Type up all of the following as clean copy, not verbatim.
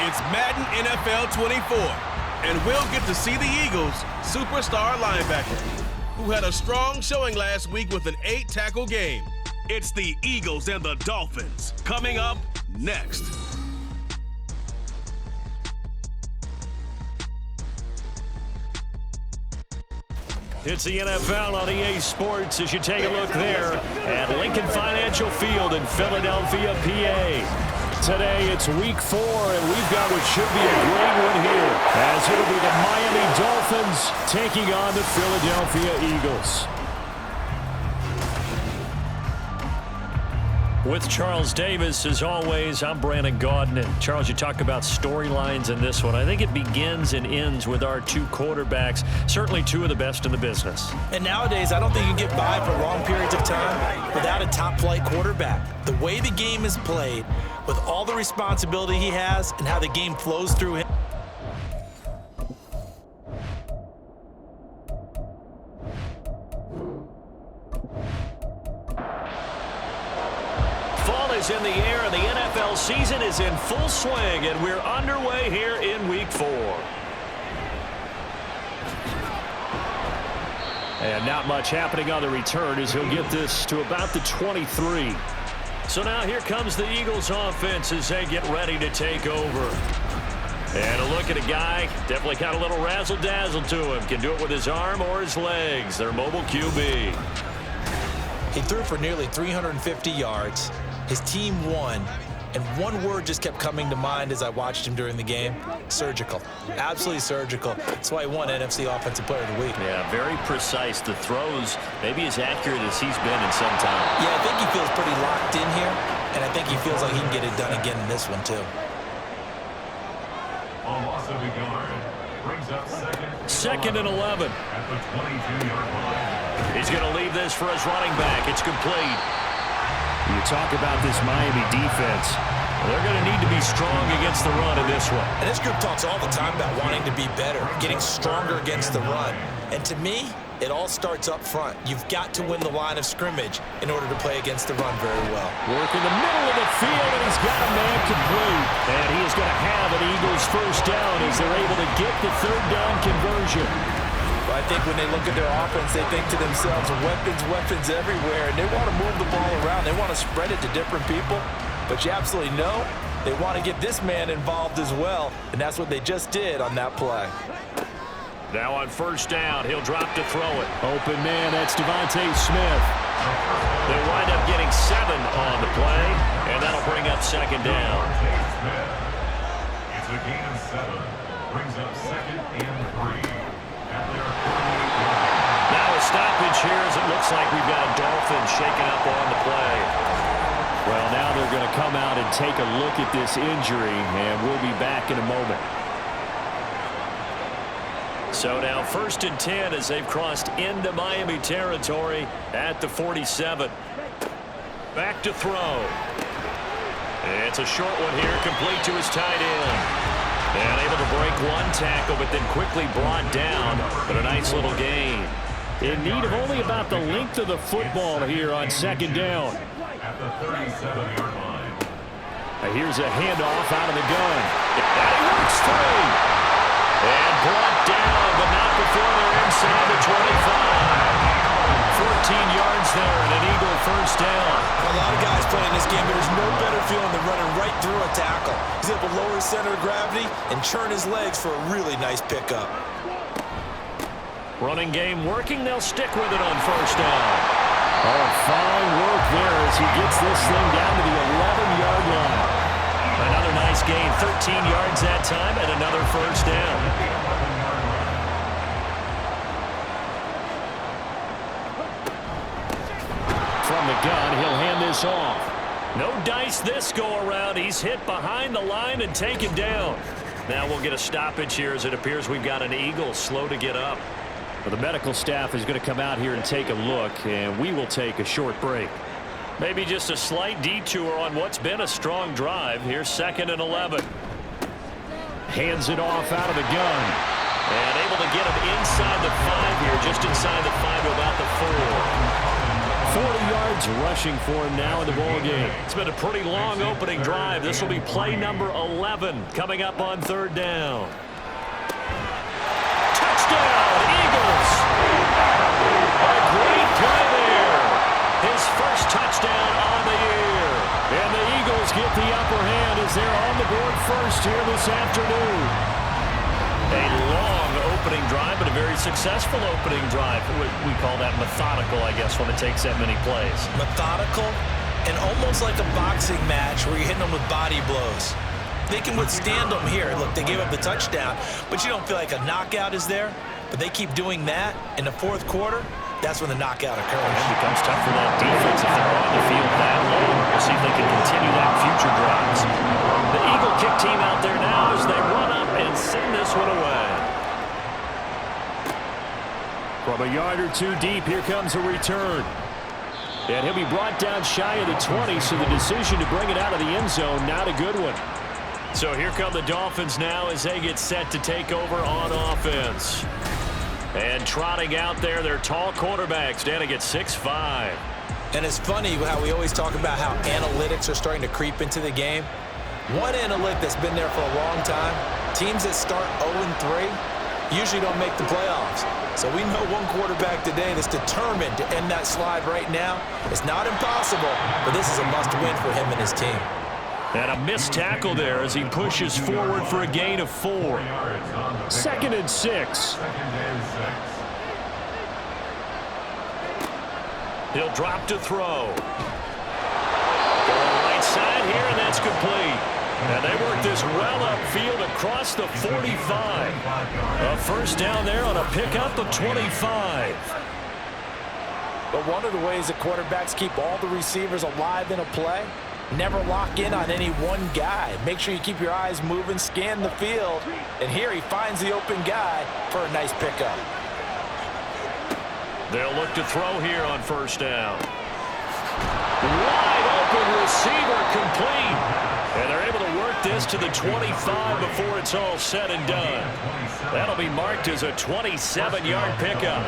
It's Madden NFL 24, and we'll get to see the Eagles' superstar linebacker, who had a strong showing last week with an 8-tackle game. It's the Eagles and the Dolphins, coming up next. It's the NFL on EA Sports as you take a look there at Lincoln Financial Field in Philadelphia, PA. Today it's week 4, and we've got what should be a great one here, as it'll be the Miami Dolphins taking on the Philadelphia Eagles. With Charles Davis, as always, I'm Brandon Gaudin. And Charles, you talk about storylines in this one. I think it begins and ends with our two quarterbacks, certainly two of the best in the business. And nowadays, I don't think you can get by for long periods of time without a top-flight quarterback. The way the game is played, with all the responsibility he has and how the game flows through him. In the air, and the NFL season is in full swing, and we're underway here in week 4. And not much happening on the return as he'll get this to about the 23. So now here comes the Eagles offense as they get ready to take over. And a look at a guy, definitely got a little razzle-dazzle to him. Can do it with his arm or his legs. Their mobile QB. He threw for nearly 350 yards. His team won, and one word just kept coming to mind as I watched him during the game: surgical. Absolutely surgical. That's why he won NFC Offensive Player of the Week. Yeah, very precise. The throws maybe as accurate as he's been in some time. Yeah, I think he feels pretty locked in here, and I think he feels like he can get it done again in this one, too. A loss of a yard brings up second and 11. At the 22-yard line. He's going to leave this for his running back. It's complete. You talk about this Miami defense. They're going to need to be strong against the run in this one. And this group talks all the time about wanting to be better, getting stronger against the run. And to me, it all starts up front. You've got to win the line of scrimmage in order to play against the run very well. Work in the middle of the field, and he's got a man complete. And he is going to have an Eagles first down as they're able to get the third down conversion. I think when they look at their offense, they think to themselves, weapons everywhere, and they want to move the ball around. They want to spread it to different people, but you absolutely know they want to get this man involved as well, and that's what they just did on that play. Now on first down, he'll drop to throw it. Open man, that's Devontae Smith. They wind up getting 7 on the play, and that'll bring up second down. It's a gain of 7. Brings up 2nd and 3. Now a stoppage here as it looks like we've got a Dolphins shaking up on the play. Well, now they're going to come out and take a look at this injury, and we'll be back in a moment. So now 1st and 10 as they've crossed into Miami territory at the 47. Back to throw. It's a short one here, complete to his tight end. And able to break one tackle, but then quickly brought down. But a nice little gain. In need of only about the length of the football here on second down. At the 37-yard line. Here's a handoff out of the gun. And he works through. And brought down, but not before they're inside the 25. 14 yards there and an Eagle first down. A lot of guys playing this game, there's no better feeling than running right through a tackle. He's able to lower his center of gravity and churn his legs for a really nice pickup. Running game working. They'll stick with it on first down. Oh, fine work there as he gets this thing down to the 11-yard line. Another nice gain, 13 yards that time, and another first down. From the gun, he'll hand this off. No dice this go-around. He's hit behind the line and taken down. Now we'll get a stoppage here as it appears we've got an Eagle slow to get up. Well, the medical staff is going to come out here and take a look, and we will take a short break. Maybe just a slight detour on what's been a strong drive. Here's 2nd and 11. Hands it off out of the gun. And able to get him inside the 5 here, just inside the 5 without the 4. 40 yards rushing for him now in the ball game. It's been a pretty long opening drive. This will be play number 11 coming up on third down. Touchdown, Eagles! A great play there. His first touchdown on the year. And the Eagles get the upper hand as they're on the board first here this afternoon. A long opening drive, but a very successful opening drive. We call that methodical, I guess, when it takes that many plays. Methodical and almost like a boxing match where you're hitting them with body blows. They can withstand them here. Look, they gave up the touchdown, but you don't feel like a knockout is there. But they keep doing that in the fourth quarter. That's when the knockout occurs. It becomes tough for that defense if they're on the field that long. We'll see if they can continue that in future drives. The Eagle kick team out there now as they run up and send this one away. From a yard or two deep, here comes a return. And he'll be brought down shy of the 20, so the decision to bring it out of the end zone, not a good one. So here come the Dolphins now as they get set to take over on offense. And trotting out there, their tall quarterback standing at 6'5". And it's funny how we always talk about how analytics are starting to creep into the game. One analytic that's been there for a long time, teams that start 0-3 usually don't make the playoffs. So we know one quarterback today that's determined to end that slide right now. It's not impossible, but this is a must-win for him and his team. And a missed tackle there as he pushes forward for a gain of 4. 2nd and 6. He'll drop to throw. Going right side here, and that's complete. And they work this well upfield across the 45. A first down there on a pickup of 25. But one of the ways that quarterbacks keep all the receivers alive in a play, never lock in on any one guy. Make sure you keep your eyes moving, scan the field. And here he finds the open guy for a nice pickup. They'll look to throw here on first down. Wide open receiver complete. And they're able to work this to the 25 before it's all said and done. That'll be marked as a 27-yard pickup.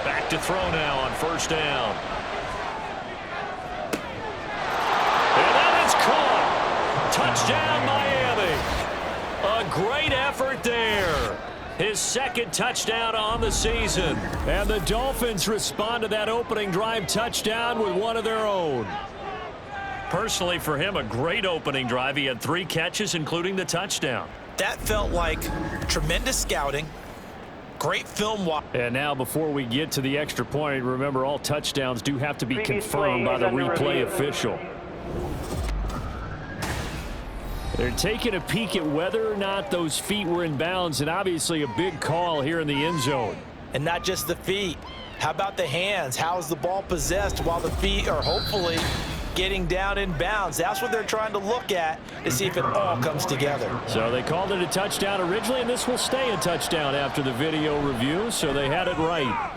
Back to throw now on first down. And that is caught. Touchdown, Miami. A great effort there. His second touchdown on the season. And the Dolphins respond to that opening drive touchdown with one of their own. Personally, for him, a great opening drive. He had 3 catches, including the touchdown. That felt like tremendous scouting, great film watch. And now, before we get to the extra point, remember all touchdowns do have to be confirmed by the replay official. They're taking a peek at whether or not those feet were in bounds, and obviously a big call here in the end zone. And not just the feet. How about the hands? How is the ball possessed while the feet are hopefully getting down in bounds? That's what they're trying to look at to see if it all comes together. So they called it a touchdown originally, and this will stay a touchdown after the video review, so they had it right.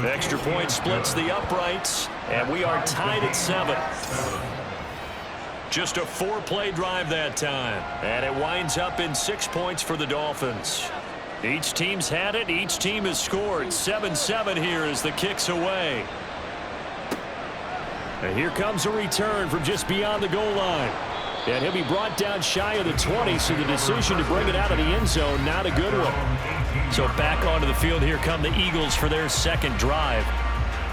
The extra point splits the uprights, and we are tied at 7. Just a 4-play drive that time. And it winds up in 6 points for the Dolphins. Each team's had it. Each team has scored. 7-7 here as the kick's away. And here comes a return from just beyond the goal line. And he'll be brought down shy of the 20, so the decision to bring it out of the end zone, not a good one. So back onto the field, here come the Eagles for their second drive.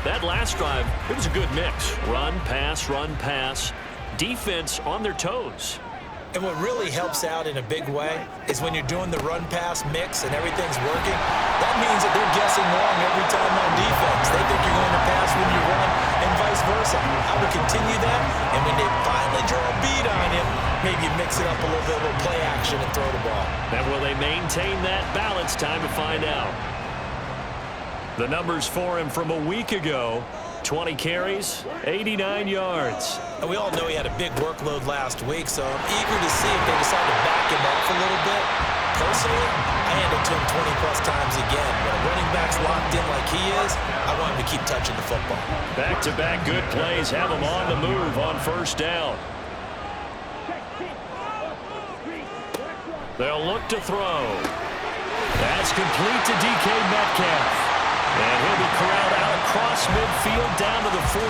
That last drive, it was a good mix. Run, pass. Defense on their toes. And what really helps out in a big way is when you're doing the run-pass mix and everything's working, that means that they're guessing wrong every time on defense. They think you're going to pass when you run and vice versa. I would continue that, and when they finally draw a beat on him, maybe you mix it up a little bit with play action and throw the ball. And will they maintain that balance? Time to find out. The numbers for him from a week ago: 20 carries, 89 yards. And we all know he had a big workload last week, so I'm eager to see if they decide to back him off a little bit. Personally, I hand it to him 20-plus times again. When a running back's locked in like he is, I want him to keep touching the football. Back-to-back good plays have him on the move on first down. They'll look to throw. That's complete to DK Metcalf. And he'll be corralled out across midfield down to the 45.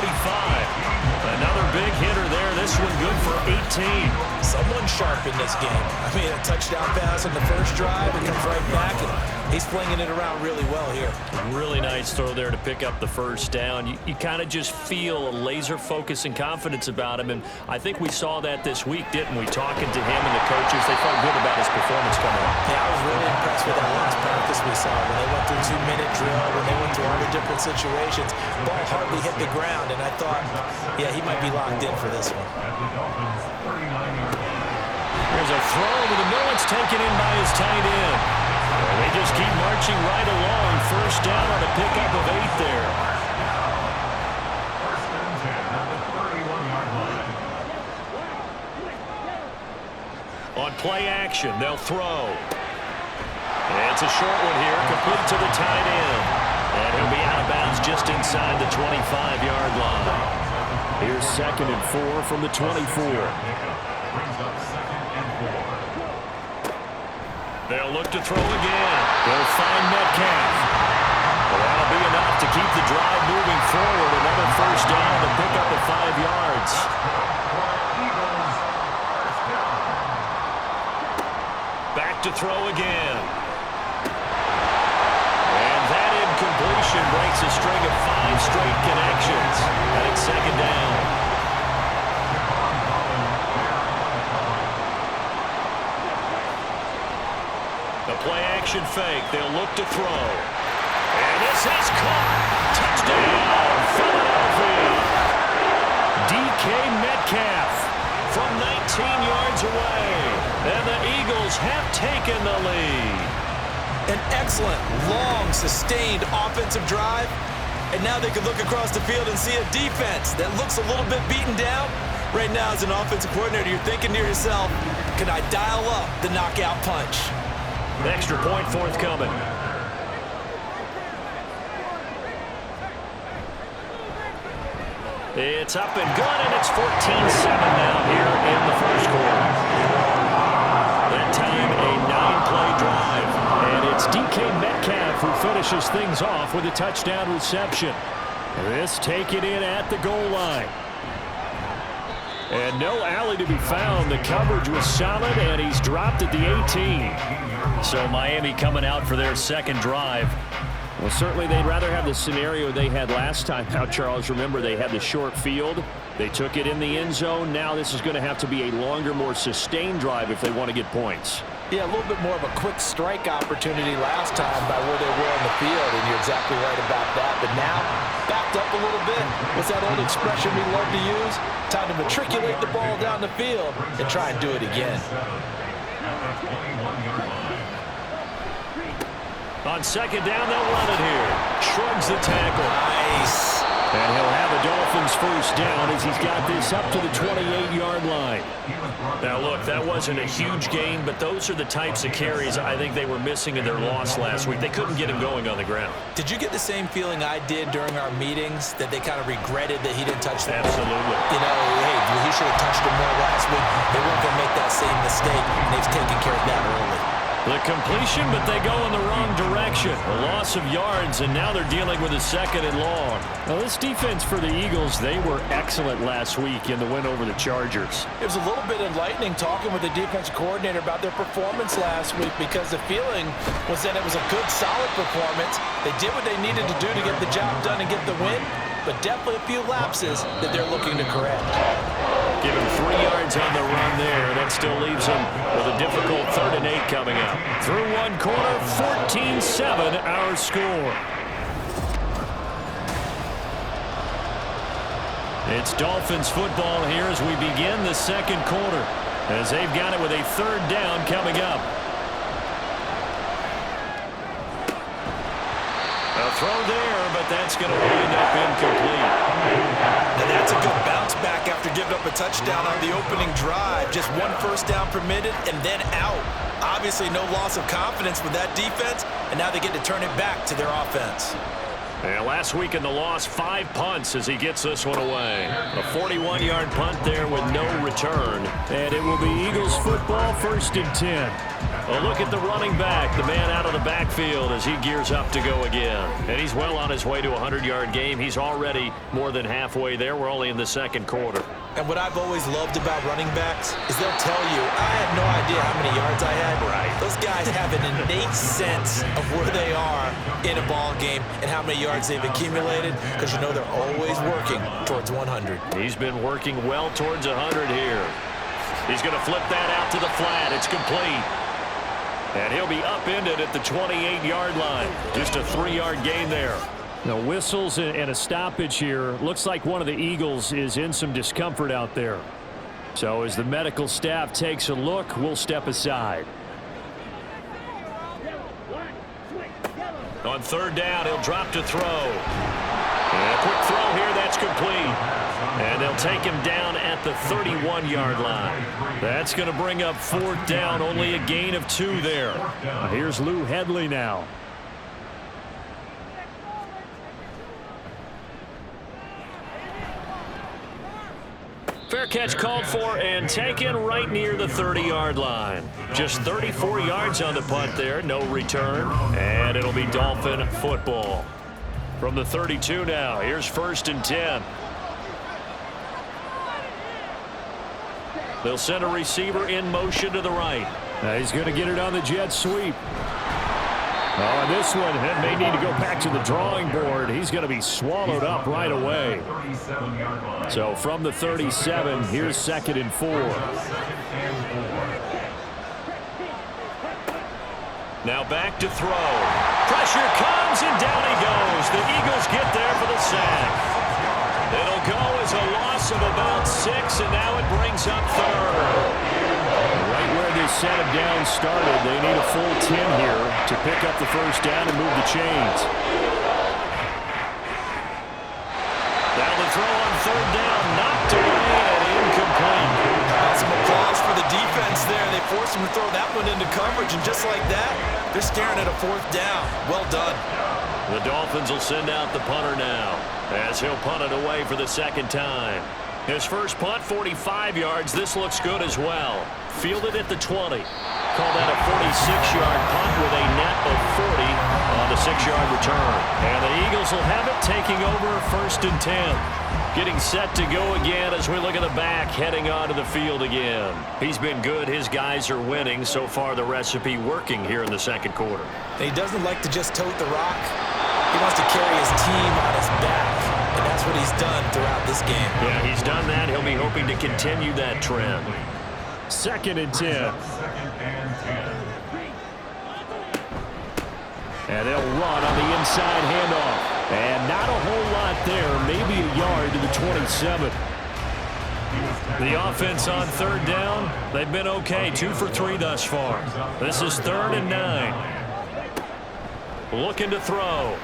Another big hitter there. This one good for 18. Someone sharp in this game. I mean, a touchdown pass in the first drive. It comes right back, and he's flinging it around really well here. Really nice throw there to pick up the first down. You kind of just feel a laser focus and confidence about him, and I think we saw that this week, didn't we? Talking to him and the coaches, they felt good about his performance coming up. Yeah, I was really impressed with that last practice we saw when they went through 2-minute drill, when they went through all the different situations. Ball hardly hit the ground, and I thought, yeah, he might be locked in for this one. There's a throw to the middle. It's taken in by his tight end. Well, they just keep marching right along. First down on a pickup of 8 there. First and 10 at the 31-yard line. On play action, they'll throw. It's a short one here, complete to the tight end. And he'll be out of bounds just inside the 25-yard line. Here's 2nd and 4 from the 24. Brings up 2nd and 4. They'll look to throw again. They'll find Metcalf. Well, that'll be enough to keep the drive moving forward. Another first down to pick up the 5 yards. Back to throw again. And that incompletion breaks a string of 5 straight connections. And it's 2nd down. The play-action fake. They'll look to throw. And this is caught. Touchdown, Philadelphia. DK Metcalf from 19 yards away. And the Eagles have taken the lead. An excellent, long, sustained offensive drive. And now they can look across the field and see a defense that looks a little bit beaten down. Right now, as an offensive coordinator, you're thinking to yourself, can I dial up the knockout punch? Extra point forthcoming. It's up and good, and it's 14-7 now here in the first quarter. That time, a 9-play drive. And it's DK Metcalf who finishes things off with a touchdown reception. This taken in at the goal line. And no alley to be found. The coverage was solid, and he's dropped at the 18. So Miami coming out for their second drive. Well, certainly they'd rather have the scenario they had last time. Now, Charles, remember, they had the short field. They took it in the end zone. Now this is going to have to be a longer, more sustained drive if they want to get points. Yeah, a little bit more of a quick strike opportunity last time by where they were on the field, and you're exactly right about that. But now, backed up a little bit. What's that old expression we love to use? Time to matriculate the ball down the field and try and do it again. On second down, they'll run it here. Shrugs the tackle. Nice. And he'll have a Dolphins first down as he's got this up to the 28-yard line. Now, look, that wasn't a huge gain, but those are the types of carries I think they were missing in their loss last week. They couldn't get him going on the ground. Did you get the same feeling I did during our meetings, that they kind of regretted that he didn't touch the ball? Absolutely. You know, hey, he should have touched him more last week. They weren't going to make that same mistake, and they've taken care of that early. The completion, but they go in the wrong direction. A loss of yards, and now they're dealing with a second and long. Well, this defense for the Eagles, they were excellent last week in the win over the Chargers. It was a little bit enlightening talking with the defensive coordinator about their performance last week, because the feeling was that it was a good, solid performance. They did what they needed to do to get the job done and get the win, but definitely a few lapses that they're looking to correct. Give him 3 yards on the run there. That still leaves him with a difficult 3rd and 8 coming up. Through one quarter, 14-7 our score. It's Dolphins football here as we begin the second quarter, as they've got it with a 3rd down coming up. A throw there, but that's going to wind up incomplete. And that's a good bounce back after giving up a touchdown on the opening drive. Just 1 first down permitted and then out. Obviously no loss of confidence with that defense, and now they get to turn it back to their offense. And last week in the loss, 5 punts as he gets this one away. A 41-yard punt there with no return. And it will be Eagles football, 1st and 10. Well, look at the running back, the man out of the backfield as he gears up to go again. And he's well on his way to a 100-yard game. He's already more than halfway there. We're only in the second quarter. And what I've always loved about running backs is they'll tell you, I had no idea how many yards I had. Right. Those guys have an innate sense of where they are in a ball game and how many yards they've accumulated, because you know they're always working towards 100. He's been working well towards 100 here. He's going to flip that out to the flat. It's complete. And he'll be upended at the 28-yard line. Just a 3-yard gain there. Now, whistles and a stoppage here. Looks like one of the Eagles is in some discomfort out there. So as the medical staff takes a look, we'll step aside. On third down, he'll drop to throw. And a quick throw here, that's complete. And they'll take him down at the 31-yard line. That's going to bring up fourth down, only a gain of 2 there. Here's Lou Headley now. Fair catch called for and taken right near the 30-yard line. Just 34 yards on the punt there, no return. And it'll be Dolphin football. From the 32 now, here's 1st and 10. They'll send a receiver in motion to the right. Now he's going to get it on the jet sweep. Oh, and this one may need to go back to the drawing board. He's going to be swallowed up right away. So from the 37, here's 2nd and 4. Now back to throw. Pressure comes and down he goes. The Eagles get there for the sack. It'll go as a loss of about 6, and now it brings up 3rd. Right where they set him down started, they need a full 10 here to pick up the 1st down and move the chains. Now the throw on 3rd down, knocked away and incomplete. Some applause for the defense there. They forced him to throw that one into coverage, and just like that, they're staring at a 4th down. Well done. The Dolphins will send out the punter now as he'll punt it away for the 2nd time. His first punt, 45 yards. This looks good as well. Fielded at the 20. Call that a 46-yard punt with a net of 40 on the 6-yard return. And the Eagles will have it, taking over 1st and 10. Getting set to go again as we look at the back, heading onto the field again. He's been good. His guys are winning. So far, the recipe working here in the 2nd quarter. He doesn't like to just tote the rock. He wants to carry his team on his back, and that's what he's done throughout this game. Yeah, he's done that. He'll be hoping to continue that trend. 2nd and 10. And they'll run on the inside handoff. And not a whole lot there, maybe a yard to the 27. The offense on 3rd down, they've been okay, 2 for 3 thus far. This is 3rd and 9. Looking to throw.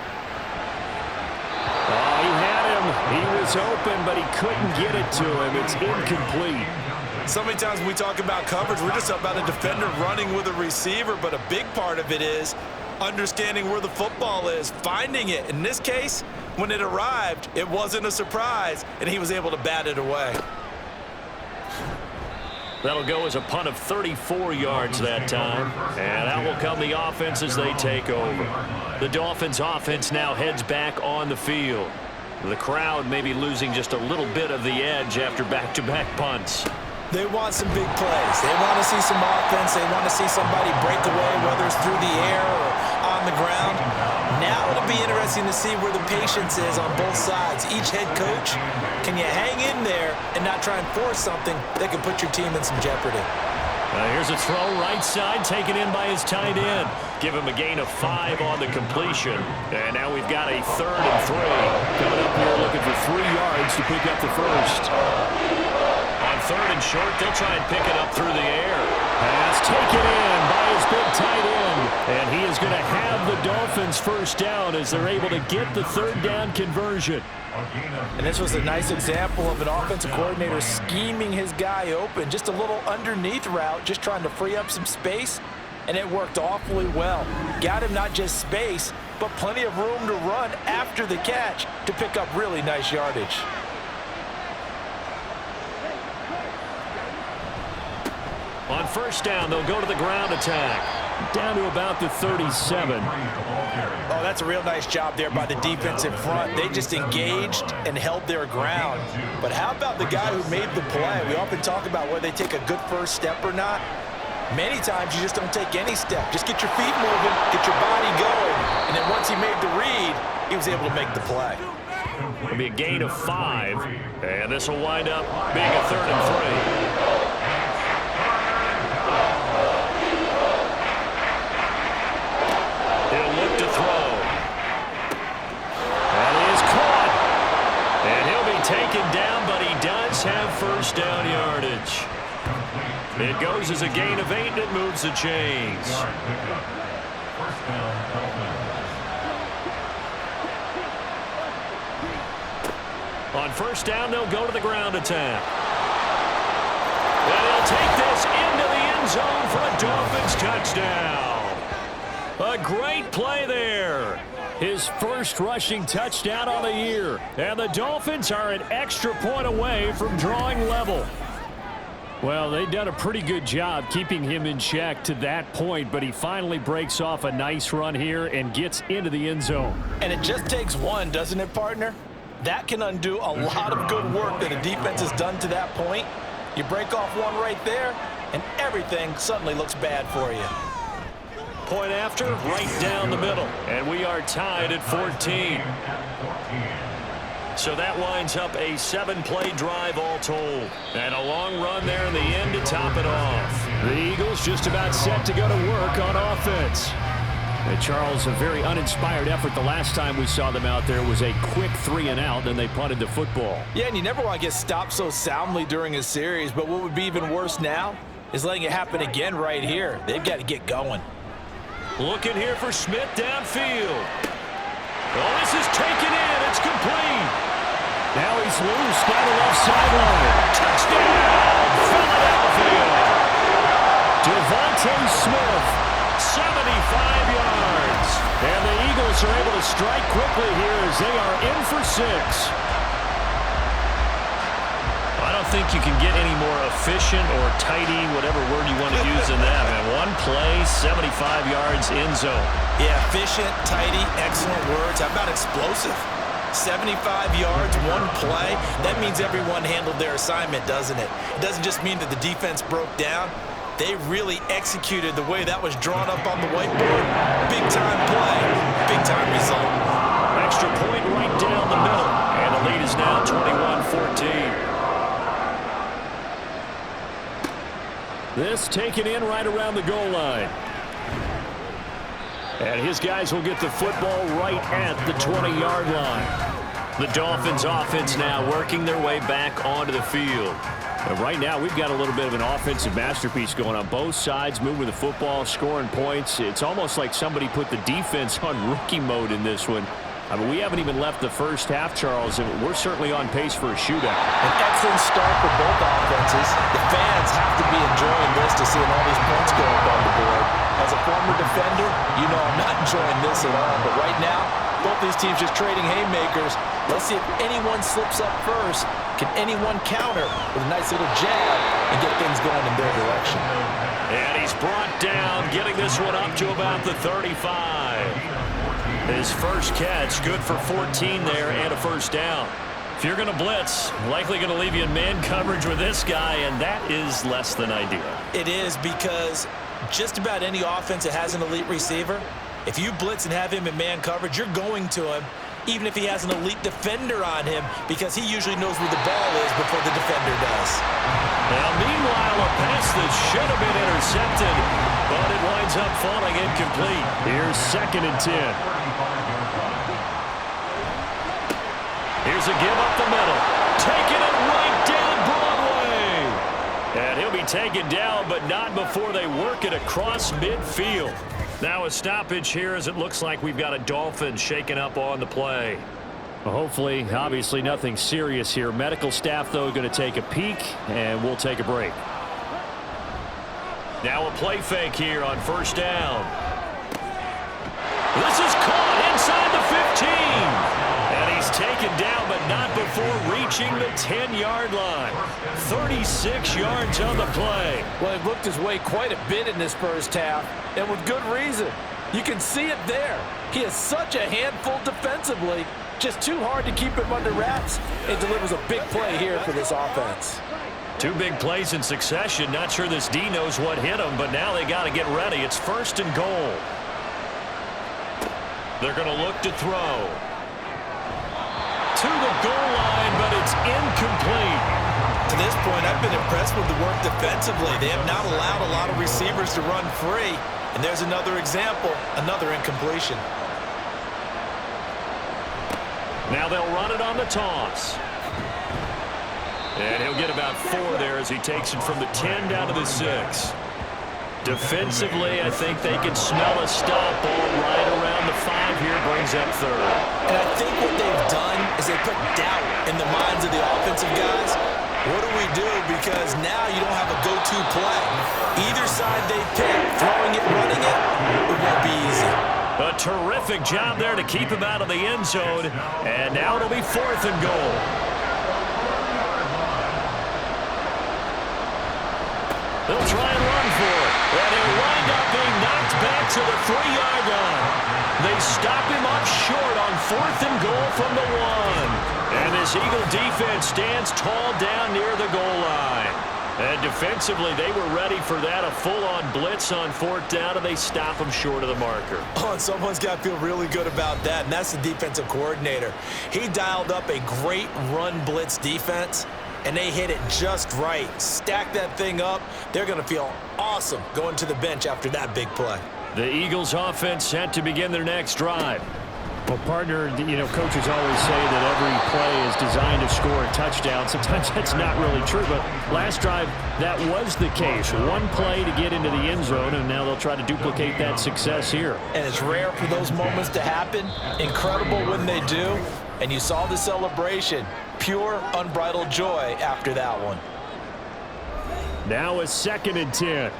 Oh, he had him. He was open, but he couldn't get it to him. It's incomplete. So many times when we talk about coverage, we're just about a defender running with a receiver, but a big part of it is understanding where the football is, finding it. In this case, when it arrived, it wasn't a surprise, and he was able to bat it away. That'll go as a punt of 34 yards that time. And out will come the offense as they take over. The Dolphins offense now heads back on the field. The crowd may be losing just a little bit of the edge after back-to-back punts. They want some big plays. They want to see some offense. They want to see somebody break away, whether it's through the air or on the ground. Now it'll be interesting to see where the patience is on both sides. Each head coach, can you hang in there and not try and force something that can put your team in some jeopardy? Here's a throw right side, taken in by his tight end. Give him a gain of 5 on the completion. And now we've got a 3rd and 3. Coming up here looking for 3 yards to pick up the 1st. On 3rd and short, they'll try and pick it up through the air. Pass taken in by his big tight end. And he is going to have the Dolphins 1st down as they're able to get the 3rd down conversion. And this was a nice example of an offensive coordinator scheming his guy open. Just a little underneath route, just trying to free up some space. And it worked awfully well. Got him not just space, but plenty of room to run after the catch to pick up really nice yardage. On 1st down, they'll go to the ground attack. Down to about the 37. Oh, that's a real nice job there by the defensive front. They just engaged and held their ground. But how about the guy who made the play? We often talk about whether they take a good first step or not. Many times you just don't take any step. Just get your feet moving, get your body going. And then once he made the read, he was able to make the play. It'll be a gain of 5. And this will wind up being a 3rd and 3. He'll look to throw. That is caught. And he'll be taken down, but he does have first down yardage. It goes as a gain of 8, and it moves the chains. On first down, they'll go to the ground attack. And he'll take this into the end zone for a Dolphins touchdown. A great play there. His first rushing touchdown on the year. And the Dolphins are an extra point away from drawing level. Well, they've done a pretty good job keeping him in check to that point, but he finally breaks off a nice run here and gets into the end zone. And it just takes one, doesn't it, partner? That can undo a lot of good work that a defense has done to that point. You break off one right there, and everything suddenly looks bad for you. Point after, right down the middle. And we are tied at 14. So that winds up a 7-play drive all told. And a long run there in the end to top it off. The Eagles just about set to go to work on offense. And Charles, a very uninspired effort the last time we saw them out there was a quick 3-and-out, then they punted the football. Yeah, and you never want to get stopped so soundly during a series, but what would be even worse now is letting it happen again right here. They've got to get going. Looking here for Smith downfield. Oh, this is taken in. It's complete. Now he's loose down the left sideline. Touchdown, Philadelphia. Devontae Smith. 75 yards. And the Eagles are able to strike quickly here as they are in for 6. I don't think you can get any more efficient or tidy, whatever word you want to use in that, man. One play, 75 yards in zone. Yeah, efficient, tidy, excellent words. How about explosive? 75 yards, one play. That means everyone handled their assignment, doesn't it? It doesn't just mean that the defense broke down. They really executed the way that was drawn up on the whiteboard. Big-time play, big-time result. Extra point right down the middle. And the lead is now 21-14. This taken in right around the goal line. And his guys will get the football right at the 20-yard line. The Dolphins offense now working their way back onto the field. And right now, we've got a little bit of an offensive masterpiece going on. Both sides moving the football, scoring points. It's almost like somebody put the defense on rookie mode in this one. I mean, we haven't even left the first half, Charles, and we're certainly on pace for a shootout. An excellent start for both offenses. The fans have to be enjoying this to seeing all these points go up on the board. As a former defender, you know I'm not enjoying this at all. But right now, both these teams just trading haymakers. Let's see if anyone slips up first. Can anyone counter with a nice little jab and get things going in their direction? And he's brought down, getting this one up to about the 35. His first catch, good for 14 there and a first down. If you're going to blitz, likely going to leave you in man coverage with this guy, and that is less than ideal. It is, because just about any offense that has an elite receiver, if you blitz and have him in man coverage, you're going to him, even if he has an elite defender on him, because he usually knows where the ball is before the defender does. Now, meanwhile, a pass that should have been intercepted, but it winds up falling incomplete. Here's 2nd and 10. Here's a give up the middle. Taking it right down Broadway. And he'll be taken down, but not before they work it across midfield. Now a stoppage here as it looks like we've got a Dolphin shaken up on the play. Well, hopefully, obviously nothing serious here. Medical staff, though, going to take a peek, and we'll take a break. Now a play fake here on first down. This is caught inside the 15. And he's taken down, but not before before reaching the 10-yard line. 36 yards on the play. Well, he looked his way quite a bit in this first half, and with good reason. You can see it there. He is such a handful defensively. Just too hard to keep him under wraps. It delivers a big play here for this offense. 2 big plays in succession. Not sure this D knows what hit him, but now they got to get ready. It's 1st and goal. They're going to look to throw. To the goal line, but it's incomplete. To this point, I've been impressed with the work defensively. They have not allowed a lot of receivers to run free. And there's another example, another incompletion. Now they'll run it on the toss. And he'll get about 4 there as he takes it from the 10 down to the 6. Defensively, I think they can smell a stop ball right around the 5 here, brings up 3rd. And I think what they've done is they put doubt in the minds of the offensive guys. What do we do? Because now you don't have a go-to play. Either side they pick, throwing it, running it, it won't be easy. A terrific job there to keep him out of the end zone. And now it'll be 4th and goal. They'll try and run for it. And he'll wind up being knocked back to the 3-yard line. They stop him up short on 4th and goal from the 1. And this Eagle defense stands tall down near the goal line. And defensively, they were ready for that, a full-on blitz on 4th down, and they stop him short of the marker. Oh, and someone's got to feel really good about that, and that's the defensive coordinator. He dialed up a great run blitz defense, and they hit it just right. Stack that thing up. They're going to feel awesome going to the bench after that big play. The Eagles offense set to begin their next drive. Well, partner, coaches always say that every play is designed to score a touchdown. Sometimes that's not really true, but last drive, that was the case. 1 play to get into the end zone, and now they'll try to duplicate that success here. And it's rare for those moments to happen. Incredible when they do. And you saw the celebration. Pure, unbridled joy after that one. Now a 2nd and 10.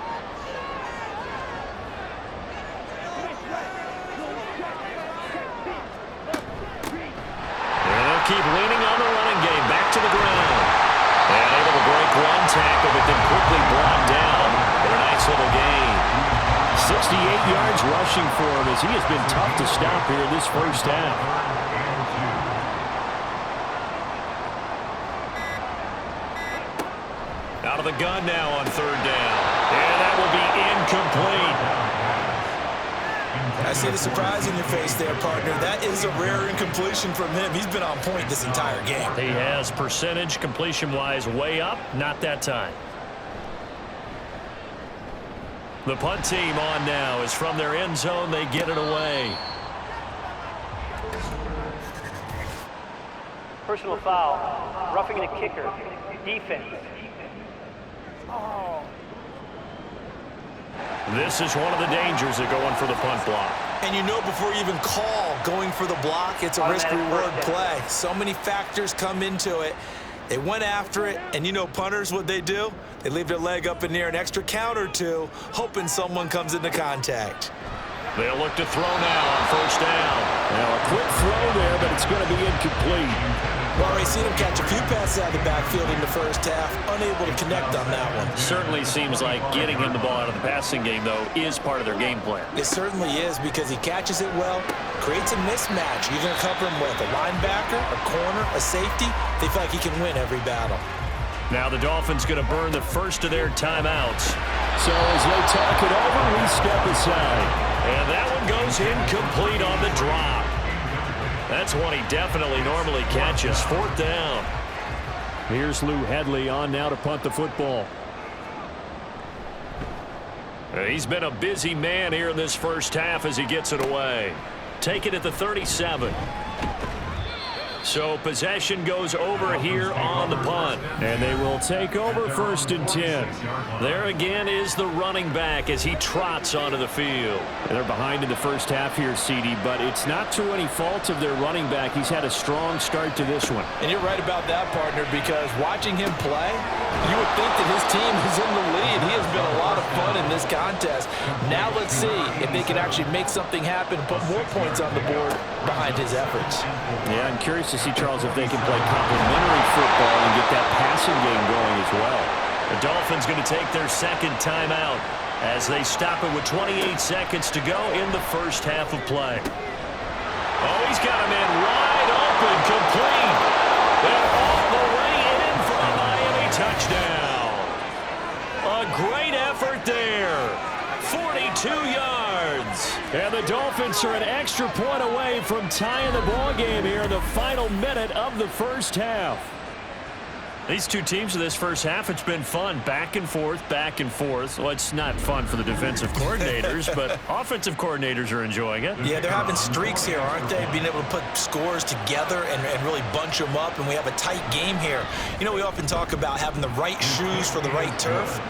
Keep leaning on the running game. Back to the ground. And able to break 1 tackle, but then quickly brought down for a nice little gain. 68 yards rushing for him as he has been tough to stop here this first half. Out of the gun now on 3rd down. And that will be incomplete. I see the surprise in your face there, partner. That is a rare incompletion from him. He's been on point this entire game. He has percentage completion-wise way up. Not that time. The punt team on now is from their end zone. They get it away. Personal foul. Roughing the kicker. Defense. This is one of the dangers of going for the punt block. And before you even call going for the block, it's a risk-reward play. So many factors come into it. They went after it, and punters, what they do? They leave their leg up in the air an extra count or 2, hoping someone comes into contact. They'll look to throw now on 1st down. Now a quick throw there, but it's going to be incomplete. Well, we've seen him catch a few passes out of the backfield in the first half, unable to connect on that one. Certainly seems like getting him the ball out of the passing game, though, is part of their game plan. It certainly is because he catches it well, creates a mismatch. You're going to cover him with a linebacker, a corner, a safety. They feel like he can win every battle. Now the Dolphins going to burn the first of their timeouts. So as they talk it over, we step aside. And that one goes incomplete on the drop. That's one he definitely normally catches. 4th down. Here's Lou Hedley on now to punt the football. He's been a busy man here in this first half as he gets it away. Take it at the 37. So possession goes over here on the punt. And they will take over 1st and 10. There again is the running back as he trots onto the field. They're behind in the first half here, CD, but it's not through any fault of their running back. He's had a strong start to this one. And you're right about that, partner, because watching him play, you would think that his team is in the lead. He has been a lot of fun in this contest. Now let's see if they can actually make something happen, put more points on the board behind his efforts. Yeah, I'm curious to to see, Charles, if they can play complementary football and get that passing game going as well. The Dolphins going to take their second timeout as they stop it with 28 seconds to go in the first half of play. Oh, he's got a man wide open, complete. And all the way in for a Miami touchdown. A great effort there. 42 yards. And the Dolphins are an extra point away from tying the ball game here in the final minute of the first half. These two teams in this first half, it's been fun. Back and forth, back and forth. Well, it's not fun for the defensive coordinators, but offensive coordinators are enjoying it. Yeah, they're having streaks here, aren't they? Being able to put scores together and really bunch them up, and we have a tight game here. You know, we often talk about having the right shoes for the right turf.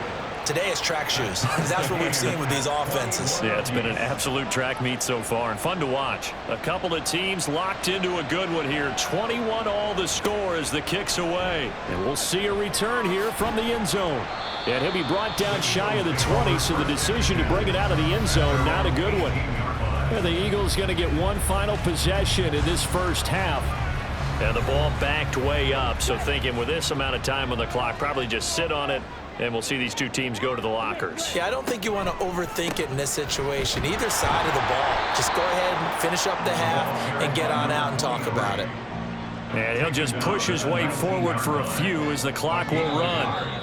Today is track shoes, because that's what we've seen with these offenses. Yeah, it's been an absolute track meet so far, and fun to watch. A couple of teams locked into a good one here. 21-all the score as the kick's away. And we'll see a return here from the end zone. And he'll be brought down shy of the 20, so the decision to bring it out of the end zone, not a good one. And the Eagles going to get one final possession in this first half. And the ball backed way up, so thinking with this amount of time on the clock, probably just sit on it, and we'll see these two teams go to the lockers. Yeah, I don't think you want to overthink it in this situation. Either side of the ball. Just go ahead and finish up the half and get on out and talk about it. And he'll just push his way forward for a few as the clock will run.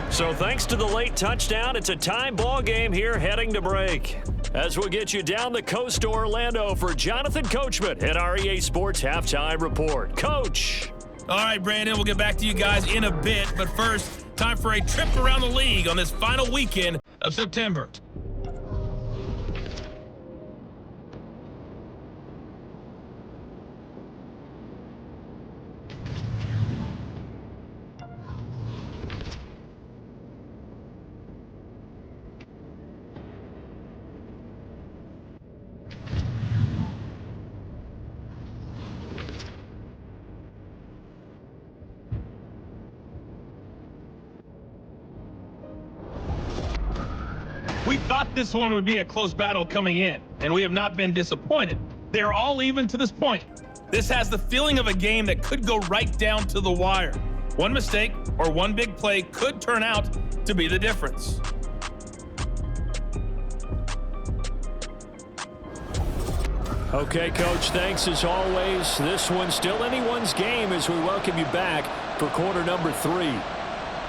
So thanks to the late touchdown, it's a time ball game here heading to break. As we'll get you down the coast to Orlando for Jonathan Coachman at our EA Sports Halftime Report. Coach. All right, Brandon, we'll get back to you guys in a bit. But first, time for a trip around the league on this final weekend of September. We thought this one would be a close battle coming in, and we have not been disappointed. They're all even to this point. This has the feeling of a game that could go right down to the wire. One mistake or one big play could turn out to be the difference. Okay, Coach, thanks as always. This one's still anyone's game as we welcome you back for quarter number 3.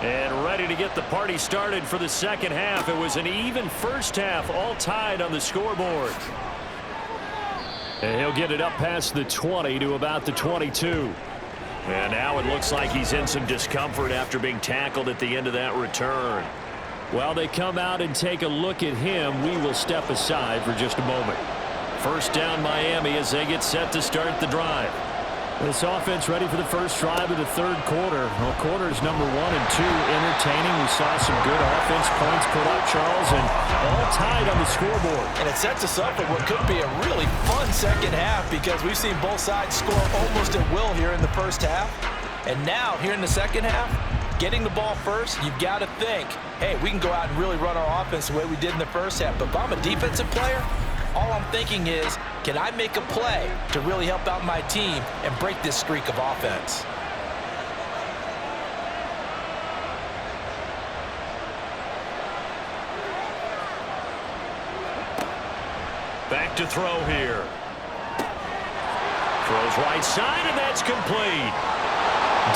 And ready to get the party started for the second half. It was an even first half, all tied on the scoreboard. And he'll get it up past the 20 to about the 22. And now it looks like he's in some discomfort after being tackled at the end of that return. While they come out and take a look at him, we will step aside for just a moment. First down Miami as they get set to start the drive. This offense ready for the first drive of the third quarter. Well, quarters number 1 and 2 entertaining. We saw some good offense points put up, Charles, and all tied on the scoreboard. And it sets us up for what could be a really fun second half because we've seen both sides score almost at will here in the first half. And now, here in the second half, getting the ball first, you've got to think, hey, we can go out and really run our offense the way we did in the first half. But if I'm a defensive player, all I'm thinking is, can I make a play to really help out my team and break this streak of offense? Back to throw here. Throws right side, and that's complete.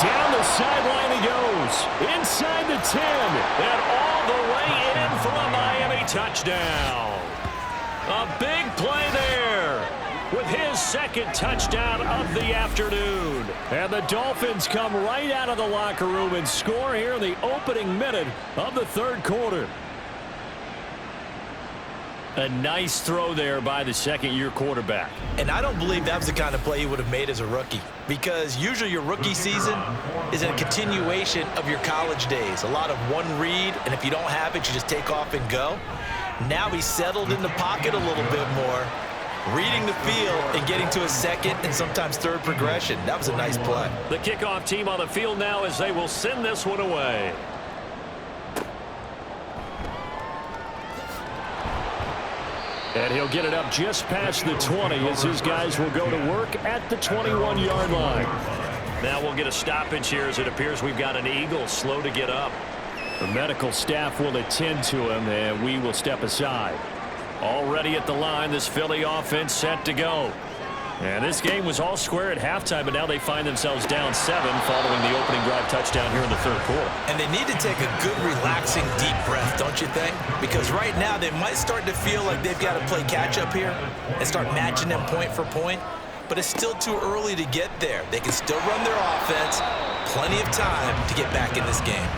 Down the sideline he goes. Inside the 10. And all the way in for a Miami touchdown. A big play there with his second touchdown of the afternoon. And the Dolphins come right out of the locker room and score here in the opening minute of the third quarter. A nice throw there by the second-year quarterback. And I don't believe that was the kind of play he would have made as a rookie because usually your rookie season is a continuation of your college days. A lot of one read, and if you don't have it, you just take off and go. Now he's settled in the pocket a little bit more, reading the field and getting to a second and sometimes third progression. That was a nice play. The kickoff team on the field now as they will send this one away. And he'll get it up just past the 20 as his guys will go to work at the 21-yard line. Now we'll get a stoppage here as it appears we've got an Eagle slow to get up. The medical staff will attend to him, and we will step aside. Already at the line, this Philly offense set to go. And this game was all square at halftime, but now they find themselves down 7 following the opening drive touchdown here in the third quarter. And they need to take a good, relaxing, deep breath, don't you think? Because right now they might start to feel like they've got to play catch-up here and start matching them point for point. But it's still too early to get there. They can still run their offense. Plenty of time to get back in this game.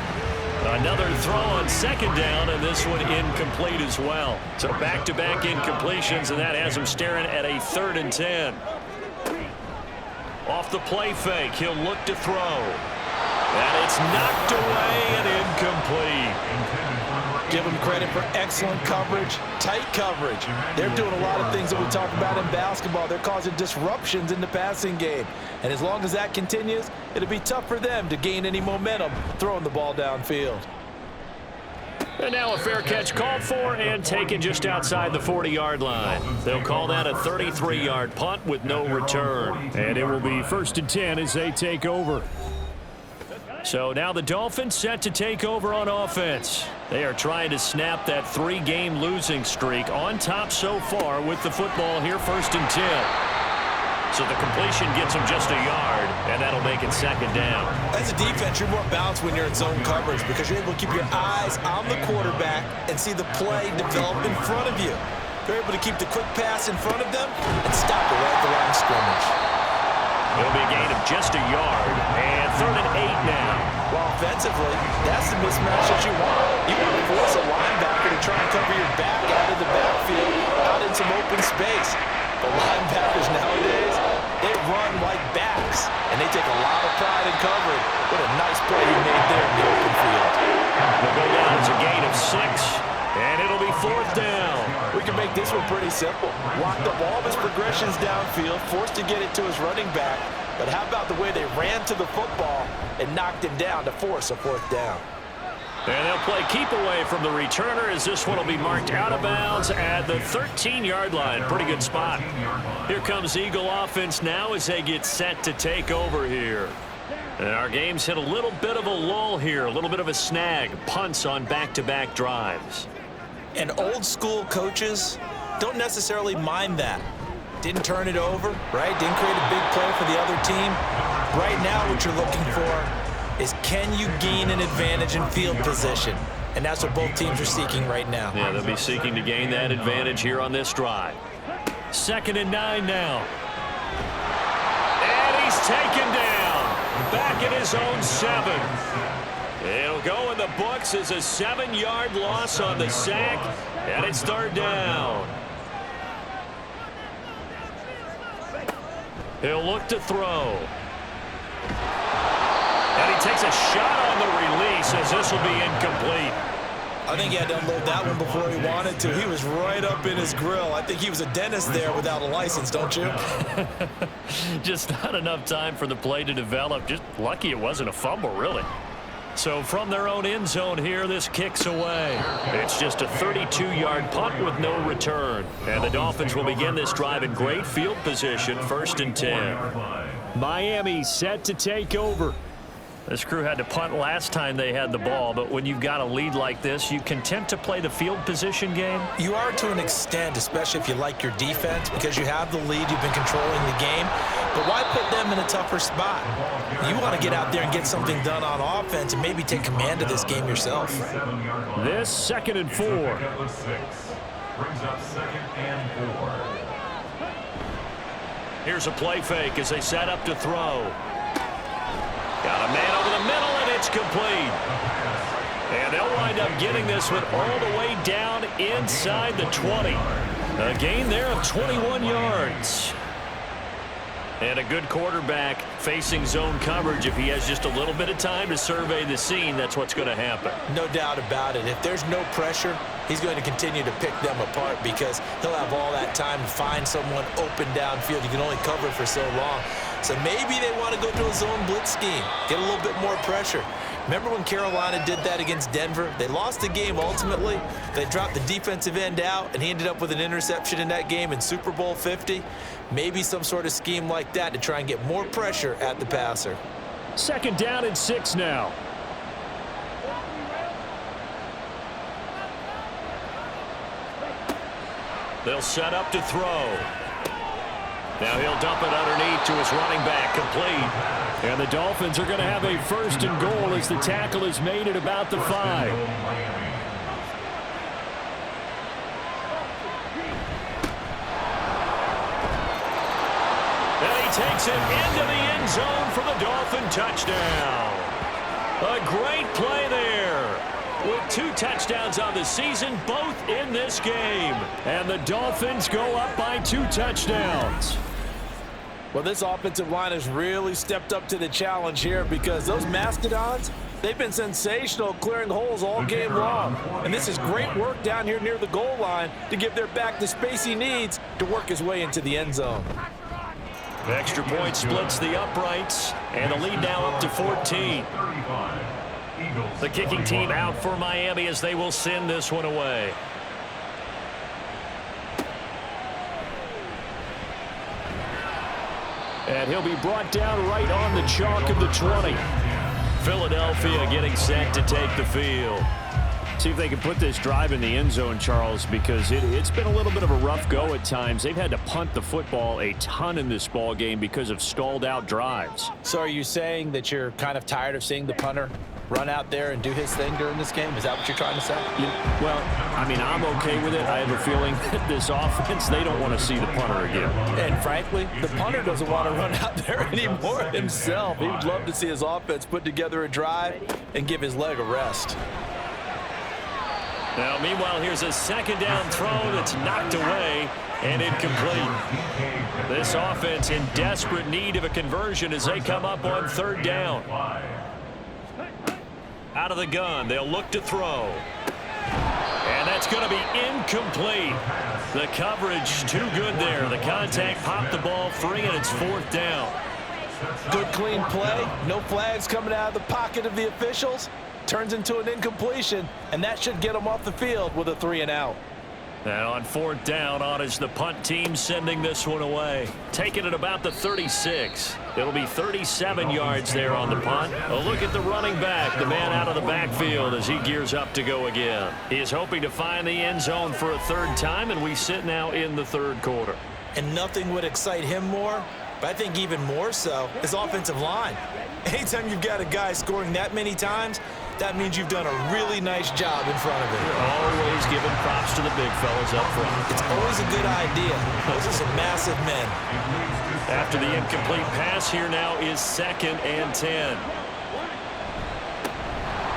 Another throw on second down, and this one incomplete as well. So back-to-back incompletions, and that has him staring at a 3rd and 10. Off the play fake, he'll look to throw. And it's knocked away and incomplete. Give them credit for excellent coverage, tight coverage. They're doing a lot of things that we talk about in basketball. They're causing disruptions in the passing game. And as long as that continues, it'll be tough for them to gain any momentum throwing the ball downfield. And now a fair catch called for and taken just outside the 40-yard line. They'll call that a 33-yard punt with no return. And it will be 1st and 10 as they take over. So now the Dolphins set to take over on offense. They are trying to snap that 3-game losing streak on top so far with the football here, 1st and 10. So the completion gets them just a yard, and that'll make it 2nd down. As a defense, you're more balanced when you're in zone coverage because you're able to keep your eyes on the quarterback and see the play develop in front of you. You're able to keep the quick pass in front of them and stop it right at the line of scrimmage. It'll be a gain of just a yard, and 3rd and 8 now. Well, offensively, that's the mismatch that you want. You want to force a linebacker to try and cover your back out of the backfield, out in some open space. The linebackers nowadays, they run like backs, and they take a lot of pride in covering. What a nice play he made there in the open field. They'll go down as a gain of 6, and it'll be 4th down. We can make this one pretty simple. Locked up all of his progressions downfield, forced to get it to his running back. But how about the way they ran to the football and knocked him down to force a 4th down? And they'll play keep away from the returner as this one will be marked out of bounds at the 13-yard line. Pretty good spot. Here comes Eagle offense now as they get set to take over here. And our game's hit a little bit of a lull here, a little bit of a snag. Punts on back-to-back drives. And old school coaches don't necessarily mind that. Didn't turn it over, right? Didn't create a big play for the other team. Right now what you're looking for is can you gain an advantage in field position? And that's what both teams are seeking right now. Yeah, they'll be seeking to gain that advantage here on this drive. 2nd and 9 now. And he's taken down. Back at his own 7. It'll go in the books as a 7-yard loss on the sack, and it's 3rd down. He'll look to throw. And he takes a shot on the release as this will be incomplete. I think he had to unload that one before he wanted to. He was right up in his grill. I think he was a dentist there without a license, don't you? Just not enough time for the play to develop. Just lucky it wasn't a fumble, really. So from their own end zone here, this kicks away. It's just a 32-yard punt with no return. And the Dolphins will begin this drive in great field position, 1st and 10. Miami set to take over. This crew had to punt last time they had the ball, but when you've got a lead like this, you content to play the field position game? You are to an extent, especially if you like your defense, because you have the lead, you've been controlling the game. But why put them in a tougher spot? You want to get out there and get something done on offense and maybe take command of this game yourself. This 2nd and 4. Brings up 2nd and 4. Here's a play fake as they set up to throw. Got a man over the middle, and it's complete. And they'll wind up getting this one all the way down inside the 20. A gain there of 21 yards. And a good quarterback facing zone coverage. If he has just a little bit of time to survey the scene, that's what's going to happen. No doubt about it. If there's no pressure, he's going to continue to pick them apart because he'll have all that time to find someone open downfield. You can only cover for so long. So maybe they want to go to a zone blitz scheme, get a little bit more pressure. Remember when Carolina did that against Denver? They lost the game ultimately. They dropped the defensive end out, and he ended up with an interception in that game in Super Bowl 50. Maybe some sort of scheme like that to try and get more pressure at the passer. 2nd down and 6 now. They'll set up to throw. Now he'll dump it underneath to his running back, complete. And the Dolphins are going to have a 1st and goal as the tackle is made at about the 5. And he takes it into the end zone for the Dolphin touchdown. A great play there. With 2 touchdowns on the season, both in this game. And the Dolphins go up by 2 touchdowns. Well, this offensive line has really stepped up to the challenge here because those Mastodons, they've been sensational clearing holes all game long. And this is great work down here near the goal line to give their back the space he needs to work his way into the end zone. Extra point splits the uprights, and the lead now up to 14. The kicking team out for Miami as they will send this one away. And he'll be brought down right on the chalk of the 20. Philadelphia getting set to take the field. See if they can put this drive in the end zone, Charles, because it's been a little bit of a rough go at times. They've had to punt the football a ton in this ball game because of stalled out drives. So are you saying that you're kind of tired of seeing the punter run out there and do his thing during this game? Is that what you're trying to say? Well, I mean, I'm okay with it. I have a feeling that this offense, they don't want to see the punter again. And frankly, the punter doesn't want to run out there anymore himself. He would love to see his offense put together a drive and give his leg a rest. Now, meanwhile, here's a 2nd down throw that's knocked away and incomplete. This offense in desperate need of a conversion as they come up on 3rd down. Out of the gun, they'll look to throw. And that's going to be incomplete. The coverage too good there. The contact popped the ball free, and it's 4th down. Good clean play. No flags coming out of the pocket of the officials. Turns into an incompletion, and that should get them off the field with a 3 and out. Now on 4th down, on is the punt team sending this one away. Taking it about the 36. It'll be 37 yards there on the punt. A look at the running back, the man out of the backfield as he gears up to go again. He is hoping to find the end zone for a 3rd time, and we sit now in the 3rd quarter. And nothing would excite him more, but I think even more so, his offensive line. Anytime you've got a guy scoring that many times, that means you've done a really nice job in front of him. Always giving props to the big fellas up front. It's always a good idea. Those are some massive men. After the incomplete pass, here now is 2nd and 10.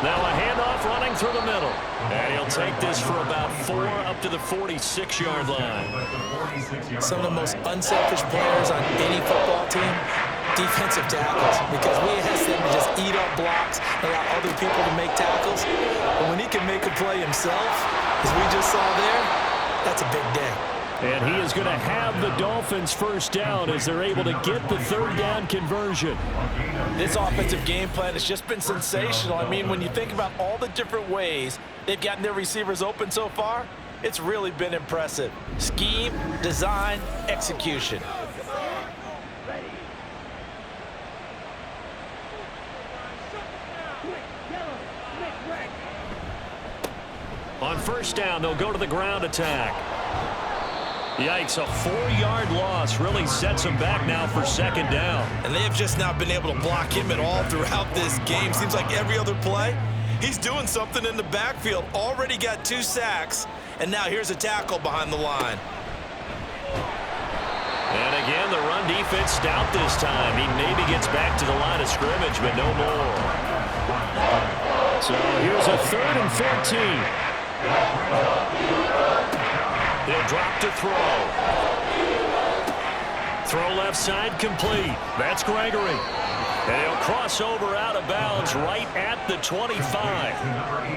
Now a handoff running through the middle. And he'll take this for about 4 up to the 46-yard line. Some of the most unselfish players on any football team, defensive tackles, because we ask them to just eat up blocks, allow other people to make tackles. But when he can make a play himself, as we just saw there, that's a big day. And he is going to have the Dolphins 1st down as they're able to get the 3rd down conversion. This offensive game plan has just been sensational. I mean, when you think about all the different ways they've gotten their receivers open so far, it's really been impressive. Scheme, design, execution. On 1st down, they'll go to the ground attack. Yikes, a 4-yard loss really sets them back now for 2nd down. And they have just not been able to block him at all throughout this game. Seems like every other play, he's doing something in the backfield. Already got 2 sacks, and now here's a tackle behind the line. And again, the run defense stout this time. He maybe gets back to the line of scrimmage, but no more. So here's a 3rd and 14. They'll drop to throw. Throw left side complete. That's Gregory. And he'll cross over out of bounds right at the 25.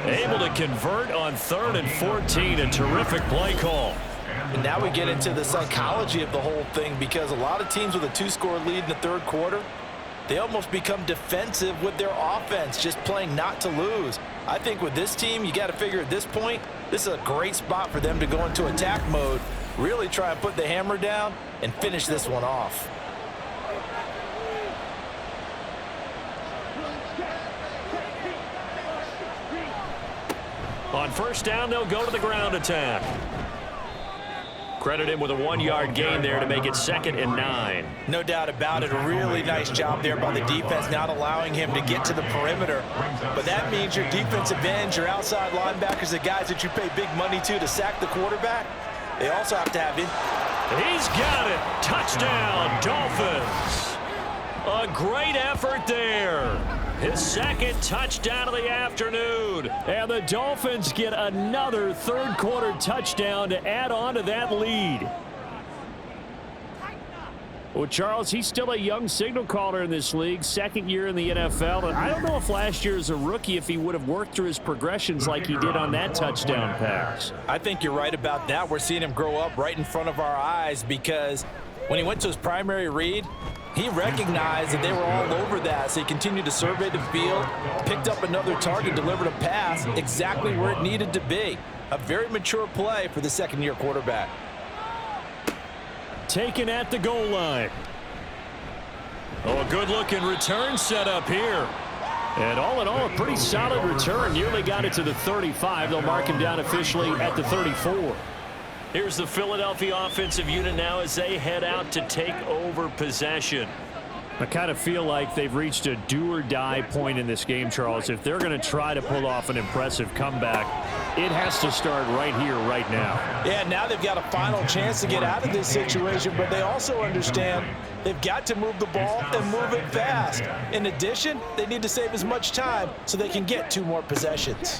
Able to convert on 3rd and 14. A terrific play call. And now we get into the psychology of the whole thing, because a lot of teams with a 2-score lead in the third quarter, they almost become defensive with their offense, just playing not to lose. I think with this team, you got to figure at this point, this is a great spot for them to go into attack mode, really try and put the hammer down and finish this one off. On first down, they'll go to the ground attack. Credit him with a 1-yard gain there to make it 2nd and 9. No doubt about it. A really nice job there by the defense, not allowing him to get to the perimeter. But that means your defensive ends, your outside linebackers, the guys that you pay big money to sack the quarterback, they also have to have it. He's got it. Touchdown, Dolphins. A great effort there. His 2nd touchdown of the afternoon. And the Dolphins get another third-quarter touchdown to add on to that lead. Well, Charles, he's still a young signal caller in this league, 2nd year in the NFL. And I don't know if last year as a rookie, if he would have worked through his progressions like he did on that touchdown pass. I think you're right about that. We're seeing him grow up right in front of our eyes, because when he went to his primary read, he recognized that they were all over that, so he continued to survey the field, picked up another target, delivered a pass exactly where it needed to be. A very mature play for the 2nd-year quarterback. Taken at the goal line. Oh, a good-looking return set up here. And all in all, a pretty solid return. Nearly got it to the 35. They'll mark him down officially at the 34. Here's the Philadelphia offensive unit now as they head out to take over possession. I kind of feel like they've reached a do-or-die point in this game, Charles. If they're going to try to pull off an impressive comeback, it has to start right here, right now. Yeah, now they've got a final chance to get out of this situation, but they also understand they've got to move the ball and move it fast. In addition, they need to save as much time so they can get 2 more possessions.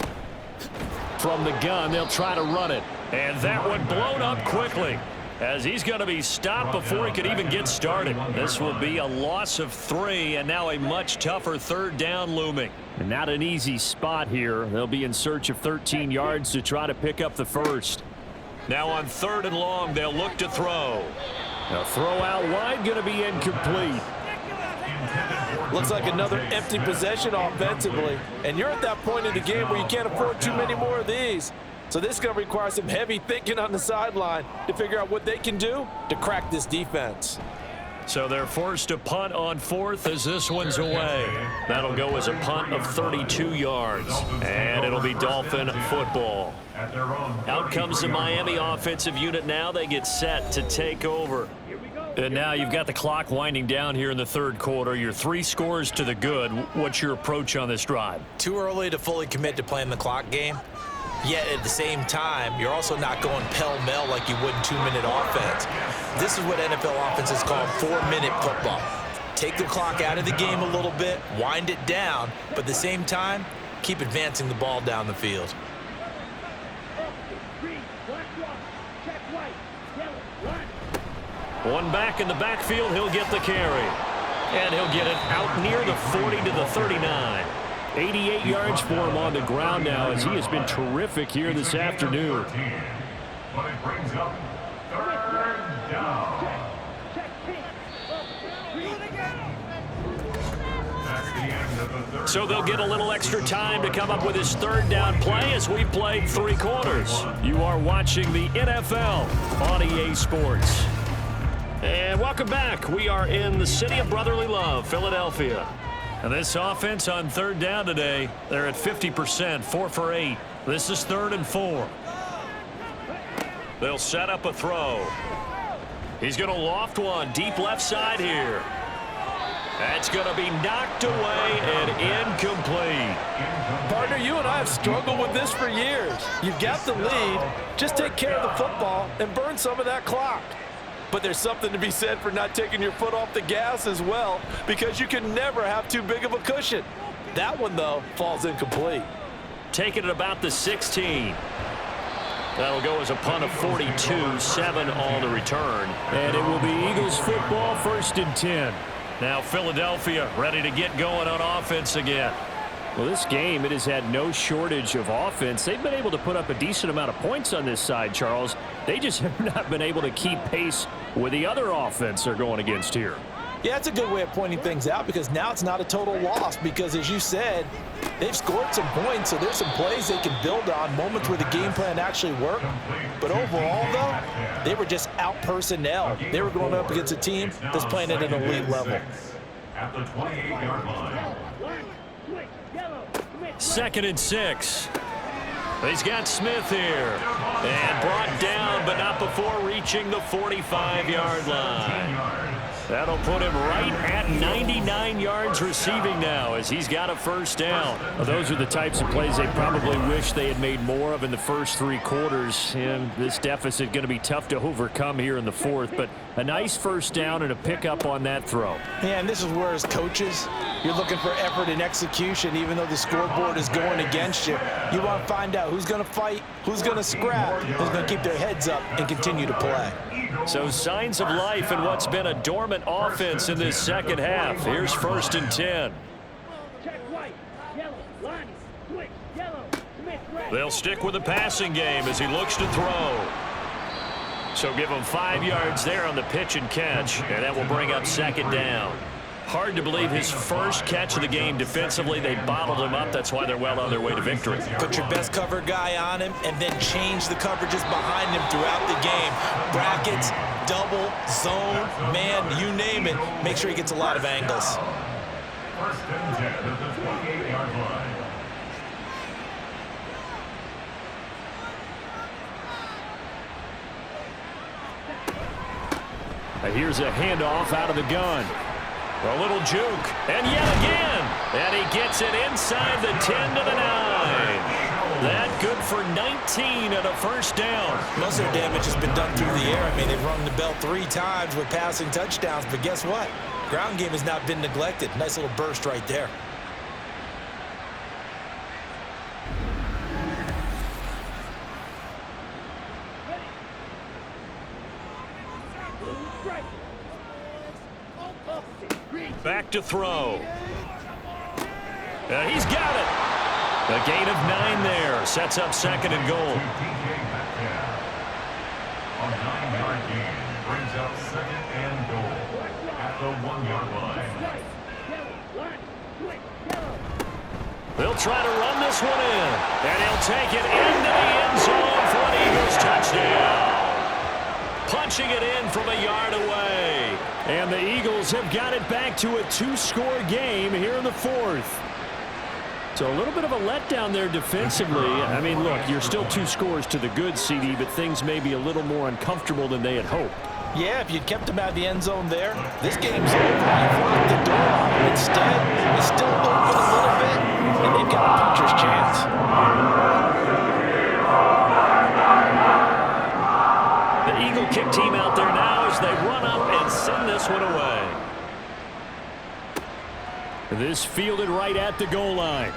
From the gun, they'll try to run it. And that one blown up quickly, as he's going to be stopped before he could even get started. This will be a loss of 3, and now a much tougher 3rd down looming. And not an easy spot here. They'll be in search of 13 yards to try to pick up the first. Now on 3rd and long, they'll look to throw. A throw out wide, going to be incomplete. Looks like another empty possession offensively. And you're at that point in the game where you can't afford too many more of these. So this is going to require some heavy thinking on the sideline to figure out what they can do to crack this defense. So they're forced to punt on 4th as this one's away. That'll go as a punt of 32 yards. And it'll be Dolphin football. Out comes the Miami offensive unit now. They get set to take over. And now you've got the clock winding down here in the 3rd quarter. You're 3 scores to the good. What's your approach on this drive? Too early to fully commit to playing the clock game. Yet at the same time, you're also not going pell-mell like you would in 2-minute offense. This is what NFL offenses call 4-minute football. Take the clock out of the game a little bit, wind it down, but at the same time, keep advancing the ball down the field. One back in the backfield, he'll get the carry. And he'll get it out near the 40 to the 39. 88 yards for him on the ground now, as he has been terrific here this afternoon. But it brings up 3rd down. That's the end of the 3rd. So they'll get a little extra time to come up with his 3rd down play as we've played 3 quarters. You are watching the NFL on EA Sports. And welcome back. We are in the city of brotherly love, Philadelphia. And this offense on 3rd down today, they're at 50%, 4 for 8. This is 3rd and 4. They'll set up a throw. He's going to loft one deep left side here. That's going to be knocked away and incomplete. Partner, you and I have struggled with this for years. You've got the lead. Just take care of the football and burn some of that clock. But there's something to be said for not taking your foot off the gas as well, because you can never have too big of a cushion. That one, though, falls incomplete. Taking it about the 16. That'll go as a punt of 42, 7 on the return. And it will be Eagles football, 1st and 10. Now Philadelphia ready to get going on offense again. Well, this game, it has had no shortage of offense. They've been able to put up a decent amount of points on this side, Charles. They just have not been able to keep pace with the other offense they're going against here. Yeah, it's a good way of pointing things out because now it's not a total loss because, as you said, they've scored some points, so there's some plays they can build on, moments where the game plan actually worked. But overall, though, they were just out-personnel. They were going up against a team that's playing at an elite level. At the 28-yard line. 2nd and 6. He's got Smith here. And brought down, but not before reaching the 45-yard line. That'll put him right at 99 yards receiving now as he's got a first down. Well, those are the types of plays they probably wish they had made more of in the first 3 quarters. And this deficit going to be tough to overcome here in the 4th. But a nice first down and a pickup on that throw. Yeah, and this is where, as coaches, you're looking for effort and execution. Even though the scoreboard is going against you, you want to find out who's going to fight, who's going to scrap, who's going to keep their heads up and continue to play. So signs of life in what's been a dormant offense in this second half. Here's 1st and 10. They'll stick with the passing game as he looks to throw. So give him 5 yards there on the pitch and catch, and that will bring up 2nd down. Hard to believe his first catch of the game defensively. They bottled him up. That's why they're well on their way to victory. Put your best cover guy on him and then change the coverages behind him throughout the game. Brackets, double, zone, man, you name it. Make sure he gets a lot of angles. 1st and 10 at the 28-yard line. Here's a handoff out of the gun. A little juke, and yet again, and he gets it inside the 10 to the 9. That good for 19 and a first down. Most of their damage has been done through the air. I mean, they've rung the bell 3 times with passing touchdowns, but guess what? Ground game has not been neglected. Nice little burst right there. Back to throw. He's got it. A gain of 9 there. Sets up 2nd and goal. A 9-yard gain brings up 2nd and goal at the 1-yard line. They'll try to run this one in, and he'll take it into the end zone for an Eagles touchdown. Punching it in from a yard away. And the Eagles have got it back to a 2-score game here in the 4th. So a little bit of a letdown there defensively. I mean, look, you're still 2 scores to the good, CD, but things may be a little more uncomfortable than they had hoped. Yeah, if you'd kept him out of the end zone there, this game's over. You've locked the door on him. Instead, he's still open a little bit, and they've got a puncher's chance. The Eagle kick team out there now as they run up and send this one away. This fielded right at the goal line.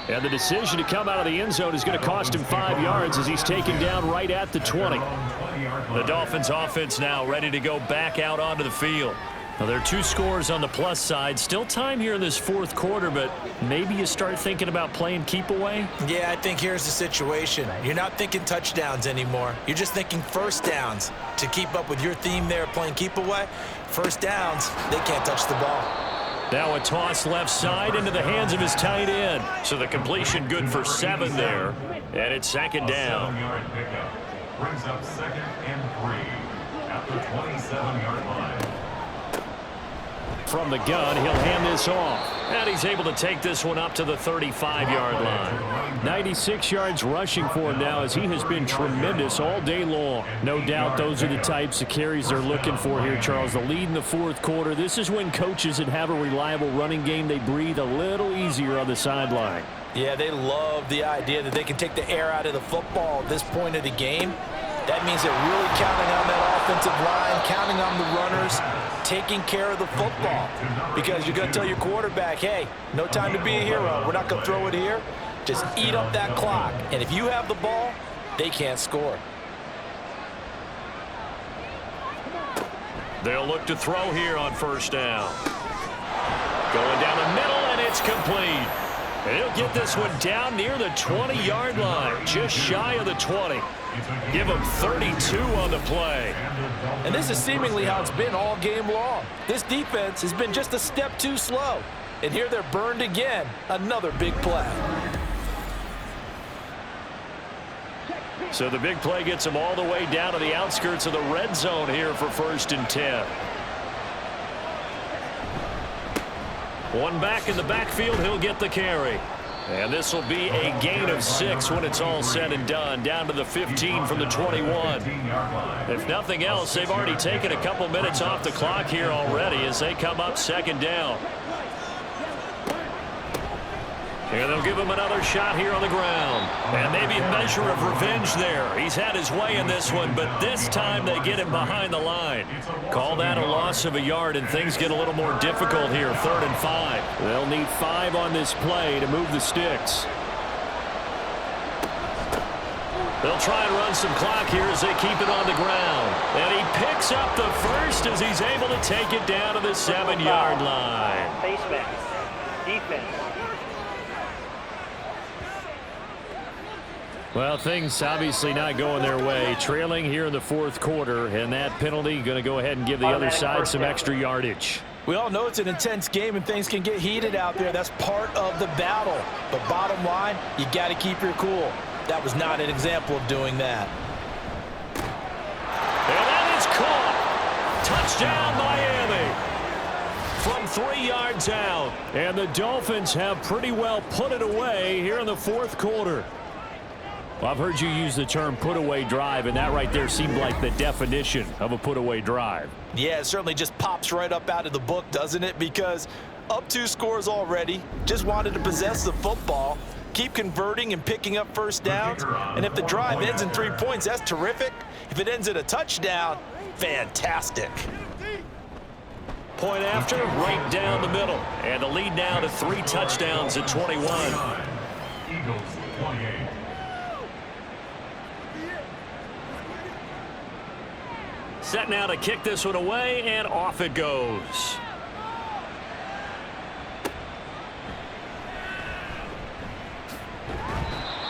And the decision to come out of the end zone is going to cost him 5 yards as he's taken down right at the 20. The Dolphins offense now ready to go back out onto the field. Now, there are 2 scores on the plus side. Still time here in this 4th quarter, but maybe you start thinking about playing keep away? Yeah, I think here's the situation. You're not thinking touchdowns anymore. You're just thinking first downs. To keep up with your theme there, playing keep away, first downs, they can't touch the ball. Now a toss left side into the hands of his tight end. So the completion good for 7 there. And it's 2nd down. 7-yard pickup brings up 2nd and 3 at the 27-yard line. From the gun, he'll hand this off. And he's able to take this one up to the 35-yard line. 96 yards rushing for him now as he has been tremendous all day long. No doubt those are the types of carries they're looking for here, Charles. The lead in the 4th quarter. This is when coaches that have a reliable running game, they breathe a little easier on the sideline. Yeah, they love the idea that they can take the air out of the football at this point of the game. That means they're really counting on that offensive line, counting on the runners, taking care of the football. Because you're going to tell your quarterback, hey, no time to be a hero. We're not going to throw it here. Just eat up that clock. And if you have the ball, they can't score. They'll look to throw here on 1st down. Going down the middle, and it's It's complete. And he'll get this one down near the 20-yard line, just shy of the 20. Give him 32 on the play. And this is seemingly how it's been all game long. This defense has been just a step too slow. And here they're burned again. Another big play. So the big play gets him all the way down to the outskirts of the red zone here for 1st and 10. One back in the backfield, he'll get the carry. And this will be a gain of 6 when it's all said and done, down to the 15 from the 21. If nothing else, they've already taken a couple minutes off the clock here already as they come up 2nd down. And they'll give him another shot here on the ground. And maybe a measure of revenge there. He's had his way in this one, but this time they get him behind the line. Call that a loss of a yard, and things get a little more difficult here. 3rd and 5. They'll need 5 on this play to move the sticks. They'll try and run some clock here as they keep it on the ground. And he picks up the first as he's able to take it down to the 7-yard line. Face mask. Defense. Well, things obviously not going their way. Trailing here in the 4th quarter, and that penalty going to go ahead and give the other side some extra yardage. We all know it's an intense game and things can get heated out there. That's part of the battle. But bottom line, you got to keep your cool. That was not an example of doing that. And that is caught. Touchdown, Miami. From 3 yards out. And the Dolphins have pretty well put it away here in the 4th quarter. Well, I've heard you use the term put-away drive, and that right there seemed like the definition of a put-away drive. Yeah, it certainly just pops right up out of the book, doesn't it? Because up 2 scores already, just wanted to possess the football, keep converting and picking up first downs. And if the drive ends in 3 points, that's terrific. If it ends in a touchdown, fantastic. Point after, right down the middle. And the lead now to 3 touchdowns at 21. Eagles 28. Set now to kick this one away, and off it goes.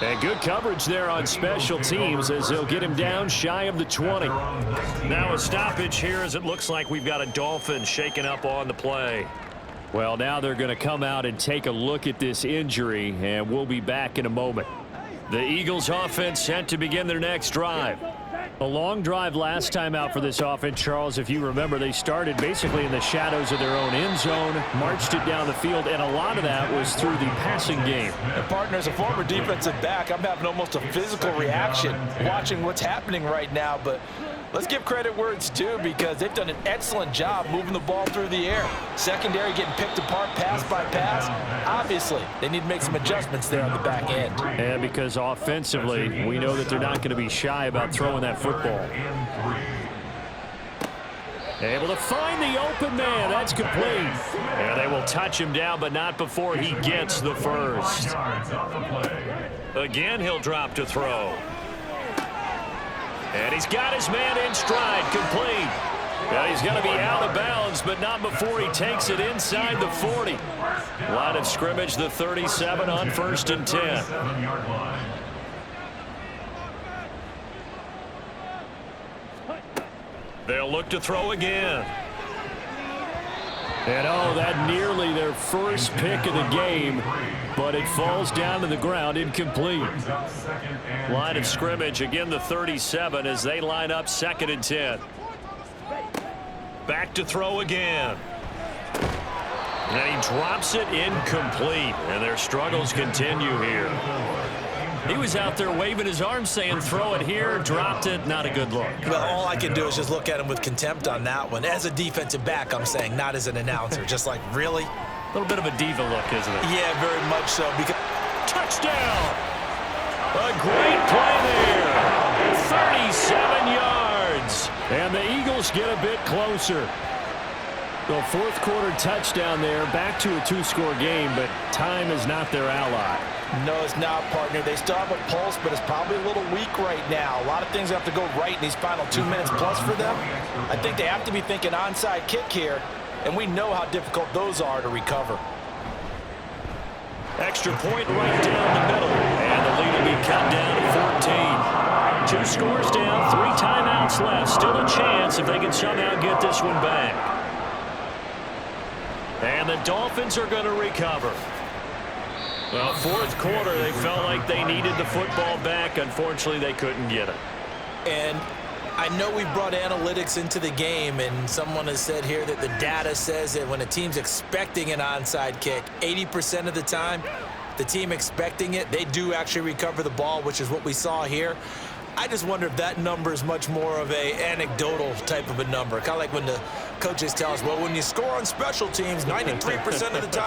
And good coverage there on special teams as they'll get him down shy of the 20. Now a stoppage here as it looks like we've got a Dolphin shaken up on the play. Well, now they're going to come out and take a look at this injury, and we'll be back in a moment. The Eagles offense set to begin their next drive. A long drive last time out for this offense, Charles. If you remember, they started basically in the shadows of their own end zone, marched it down the field, and a lot of that was through the passing game. And partner, as a former defensive back, I'm having almost a physical reaction watching what's happening right now. But let's give credit where it's due because they've done an excellent job moving the ball through the air. Secondary getting picked apart pass by pass. Obviously, they need to make some adjustments there on the back end. And because offensively, we know that they're not going to be shy about throwing that football. Able to find the open man. That's complete. And they will touch him down, but not before he gets the first. Again, he'll drop to throw. And he's got his man in stride, complete. Now he's going to be out of bounds, but not before he takes it inside the 40. Line of scrimmage, the 37 on 1st and 10. They'll look to throw again. And oh, that nearly their first pick of the game, but it falls down to the ground incomplete. Line of scrimmage, again the 37 as they line up 2nd and 10. Back to throw again. And he drops it incomplete, and their struggles continue here. He was out there waving his arms saying throw it here, dropped it, not a good look. Well, all I can do is just look at him with contempt on that one. As a defensive back, I'm saying, not as an announcer. Just like, really? A little bit of a diva look, isn't it? Yeah, very much so. Because touchdown! A great play there. 37 yards. And the Eagles get a bit closer. The 4th quarter touchdown there, back to a 2-score game, but time is not their ally. No, it's not, partner. They still have a pulse, but it's probably a little weak right now. A lot of things have to go right in these final 2 minutes plus for them. I think they have to be thinking onside kick here, and we know how difficult those are to recover. Extra point right down the middle. And the lead will be cut down to 14. 2 scores down, 3 timeouts left. Still a chance if they can somehow get this one back. And the Dolphins are going to recover. Well, fourth quarter, they felt like they needed the football back. Unfortunately, they couldn't get it. And I know we brought analytics into the game, and someone has said here that the data says that when a team's expecting an onside kick, 80% of the time, the team expecting it, they do actually recover the ball, which is what we saw here. I just wonder if that number is much more of a anecdotal type of a number. Kind of like when the coaches tell us, well, when you score on special teams, 93% of the time,